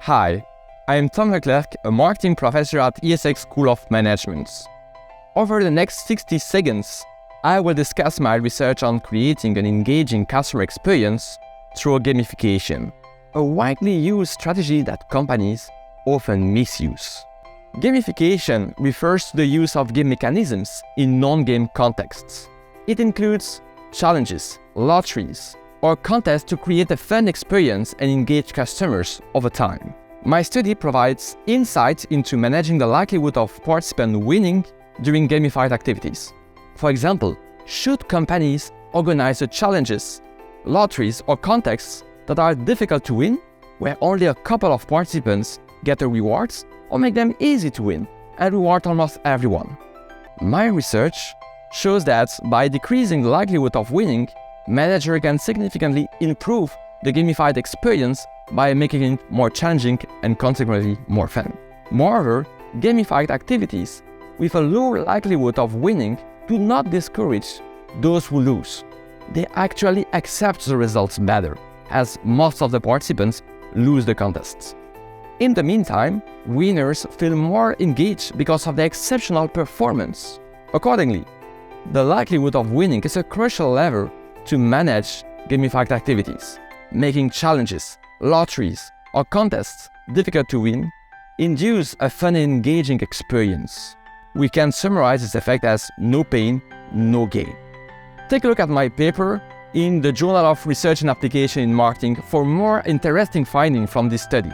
Hi, I am Tom LECLERCQ, a marketing professor at IÉSEG School of Management. Over the next 60 seconds, I will discuss my research on creating an engaging customer experience through gamification, a widely used strategy that companies often misuse. Gamification refers to the use of game mechanisms in non-game contexts. It includes challenges, lotteries, or contests to create a fun experience and engage customers over time. My study provides insights into managing the likelihood of participants winning during gamified activities. For example, should companies organize challenges, lotteries, or contests that are difficult to win, where only a couple of participants get the rewards, or make them easy to win and reward almost everyone? My research shows that by decreasing the likelihood of winning, managers can significantly improve the gamified experience by making it more challenging and consequently more fun. Moreover, gamified activities with a lower likelihood of winning do not discourage those who lose. They actually accept the results better, as most of the participants lose the contests. In the meantime, winners feel more engaged because of their exceptional performance. Accordingly, the likelihood of winning is a crucial lever to manage gamified activities. Making challenges, lotteries, or contests difficult to win induce a fun and engaging experience. We can summarize this effect as no pain, no gain. Take a look at my paper in the Journal of Research and Application in Marketing for more interesting findings from this study.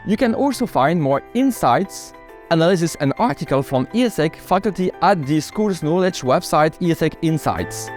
You can also find more insights, analysis, and articles from IÉSEG Faculty at the school's knowledge website IÉSEG Insights.